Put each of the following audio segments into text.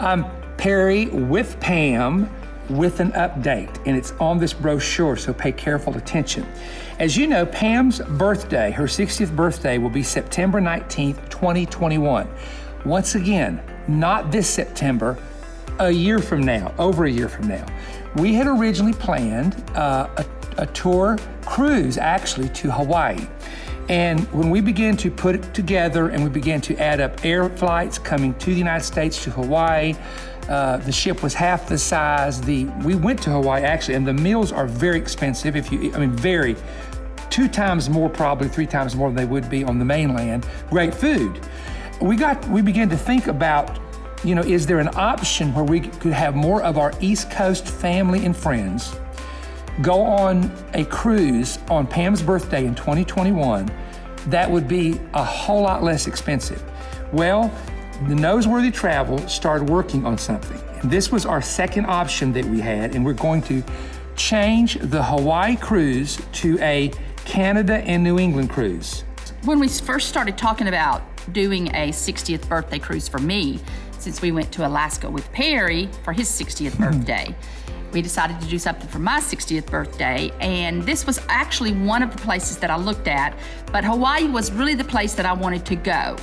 I'm Perry with Pam with an update, and it's on this brochure, so pay careful attention. As you know, Pam's birthday, her 60th birthday, will be September 19th, 2021. Once again, not this September, a year from now, over a year from now. We had originally planned a tour cruise, actually, to Hawaii. And when we began to put it together and we began to add up air flights coming to the United States to Hawaii, the ship was half the size. We went to Hawaii actually, and the meals are very expensive. Very, 2 times more, probably 3 times more than they would be on the mainland. Great food. We began to think about, is there an option where we could have more of our East Coast family and friends go on a cruise on Pam's birthday in 2021 that would be a whole lot less expensive. Well, the Noseworthy Travel started working on something. And this was our second option that we had, and we're going to change the Hawaii cruise to a Canada and New England cruise. When we first started talking about doing a 60th birthday cruise for me, since we went to Alaska with Perry for his 60th birthday, we decided to do something for my 60th birthday, and this was actually one of the places that I looked at, but Hawaii was really the place that I wanted to go.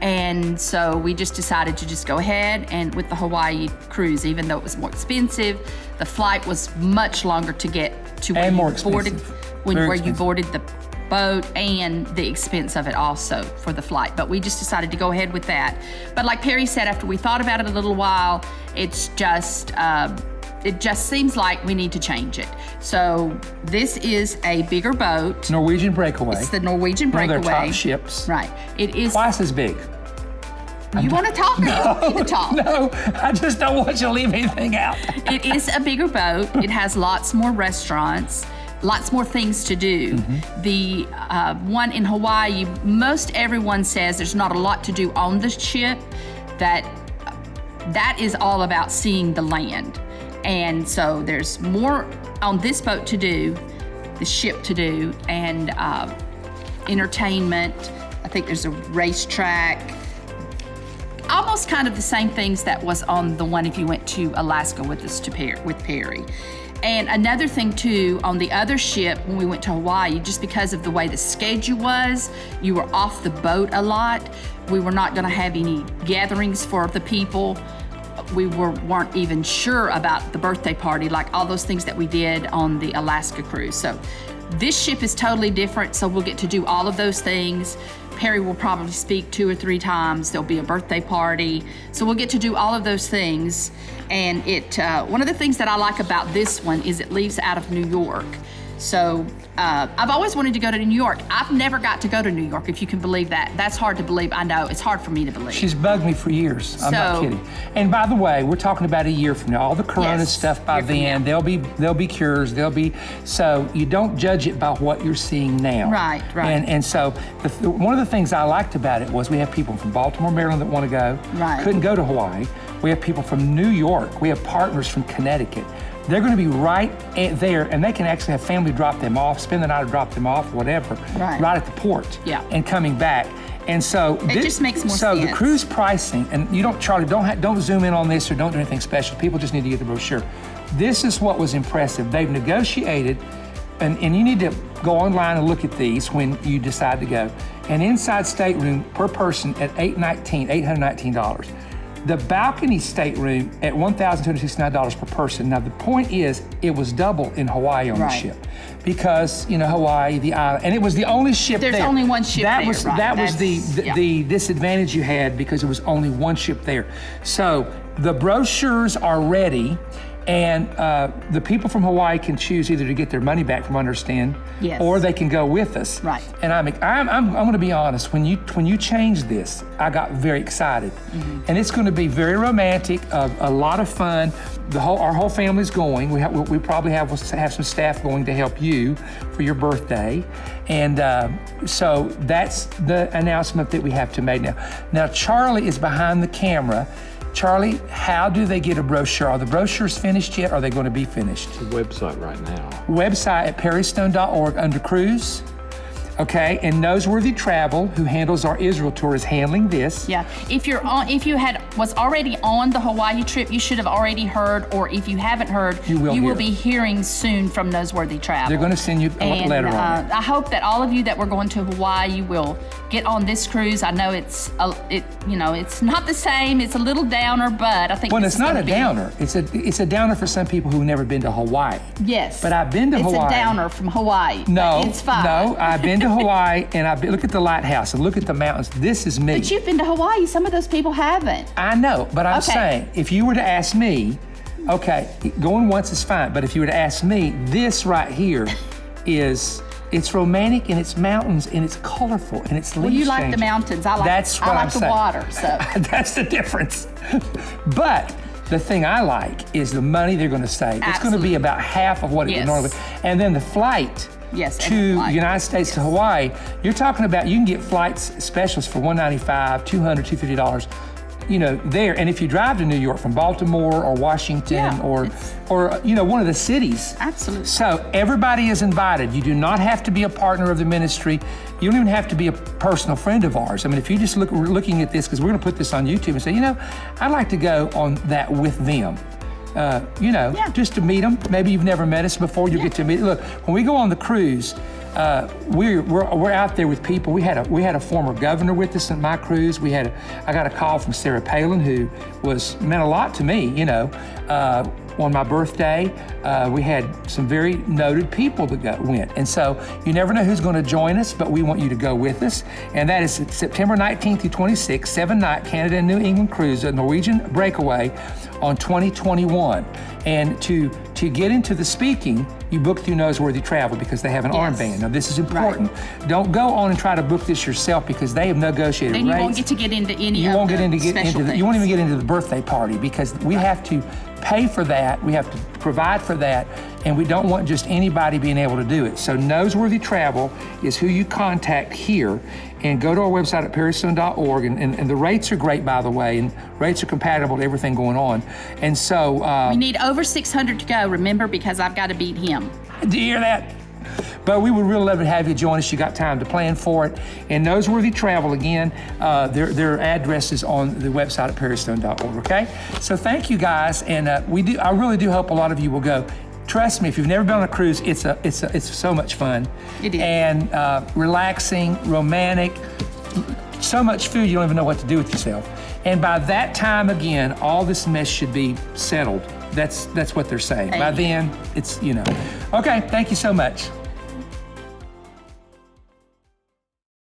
And so we just decided to just go ahead and with the Hawaii cruise, even though it was more expensive, the flight was much longer to get to where you boarded the boat, and the expense of it also for the flight. But we just decided to go ahead with that. But like Perry said, after we thought about it a little while, it just seems like we need to change it. So this is a bigger boat. Norwegian Breakaway. It's the Norwegian Breakaway. One of their top ships. Right. It is twice as big. You want to talk or you want me to talk? No, I just don't want you to leave anything out. It is a bigger boat. It has lots more restaurants, lots more things to do. Mm-hmm. The one in Hawaii, most everyone says there's not a lot to do on the ship. That is all about seeing the land. And so there's more on this boat to do, the ship to do, and entertainment. I think there's a racetrack. Almost kind of the same things that was on the one if you went to Alaska with us with Perry. And another thing too, on the other ship when we went to Hawaii, just because of the way the schedule was, you were off the boat a lot. We were not gonna have any gatherings for the people. We weren't even sure about the birthday party, like all those things that we did on the Alaska cruise. So this ship is totally different, so we'll get to do all of those things. Perry will probably speak 2 or 3 times. There'll be a birthday party. So we'll get to do all of those things. And one of the things that I like about this one is it leaves out of New York. So I've always wanted to go to New York. I've never got to go to New York, if you can believe that. That's hard to believe. I know, it's hard for me to believe. She's bugged me for years. I'm not kidding. And by the way, we're talking about a year from now. All the corona stuff by then, there'll be cures, so you don't judge it by what you're seeing now. Right. And so one of the things I liked about it was we have people from Baltimore, Maryland that want to go. Right. Couldn't go to Hawaii. We have people from New York. We have partners from Connecticut. They're going to be right there, and they can actually have family drop them off, spend the night or drop them off, whatever, right at the port. Yeah. And coming back. And so it just makes more sense. So the cruise pricing, and you don't, Charlie, don't zoom in on this or don't do anything special. People just need to get the brochure. This is what was impressive. They've negotiated, and you need to go online and look at these when you decide to go. An inside stateroom per person at $819. The balcony stateroom at $1,269 per person. Now the point is, it was double in Hawaii on the ship, because Hawaii, the island, and it was the only ship there. There's only one ship there. That was the disadvantage you had, because it was only one ship there. So the brochures are ready. And the people from Hawaii can choose either to get their money back from Understand, or they can go with us. Right. And I'm going to be honest. When you changed this, I got very excited, and it's going to be very romantic, a lot of fun. Our whole family's going. We probably have some staff going to help you for your birthday, and so that's the announcement that we have to make now. Now Charlie is behind the camera. Charlie, how do they get a brochure? Are the brochures finished yet? Or are they going to be finished? The website right now. Website at perrystone.org under cruise. Okay, and Noseworthy Travel, who handles our Israel tour, is handling this. Yeah, if you was already on the Hawaii trip, you should have already heard, or if you haven't heard, you will be hearing soon from Noseworthy Travel. They're going to send you a letter on it. I hope that all of you that were going to Hawaii will get on this cruise. I know it's not the same. It's a little downer, but I think it's not a downer. It's a downer for some people who've never been to Hawaii. Yes, but I've been to Hawaii. It's a downer from Hawaii. No, it's fine. No, I've been to Hawaii, and look at the lighthouse and look at the mountains. This is me. But you've been to Hawaii. Some of those people haven't. I know, but I'm saying, if you were to ask me, okay, going once is fine, but if you were to ask me, this right here it's romantic, and it's mountains, and it's colorful, and it's leaf Well, you like changing. the mountains. I like the water. So that's the difference. But the thing I like is the money they're going to save. It's going to be about half of what it would normally be. And then the flight to United States to Hawaii, you're talking about, you can get flights specials for $195, $200, $250, there. And if you drive to New York from Baltimore or Washington or one of the cities. Absolutely. So everybody is invited. You do not have to be a partner of the ministry. You don't even have to be a personal friend of ours. I mean, if you just looking at this, because we're going to put this on YouTube and say, I'd like to go on that with them. Just to meet them. Maybe you've never met us before. You get to meet. Look, when we go on the cruise, we're out there with people. We had a former governor with us on my cruise. I got a call from Sarah Palin, who meant a lot to me. On my birthday, we had some very noted people that went. And so you never know who's going to join us, but we want you to go with us. And that is September 19th through 26th, 7-night Canada and New England cruise, a Norwegian breakaway on 2021. And to get into the speaking, you book through Noseworthy Travel because they have an armband. Now, this is important. Right. Don't go on and try to book this yourself because they have negotiated rates. Then you won't get into any you won't of get the into special things. You won't even get into the birthday party because we have to pay for that. We have to provide for that, and we don't want just anybody being able to do it. So Noseworthy Travel is who you contact here, and go to our website at perrystone.org, and the rates are great, by the way, and rates are compatible to everything going on. And so we need over 600 to go, remember, because I've got to beat him. Do you hear that? But we would really love to have you join us. You got time to plan for it. And Noseworthy Travel, again, their address is on the website at perrystone.org, okay? So thank you, guys, and I really do hope a lot of you will go. Trust me, if you've never been on a cruise, it's so much fun. It is. And relaxing, romantic, so much food you don't even know what to do with yourself. And by that time, again, all this mess should be settled. That's what they're saying. By then, it's, Okay, thank you so much.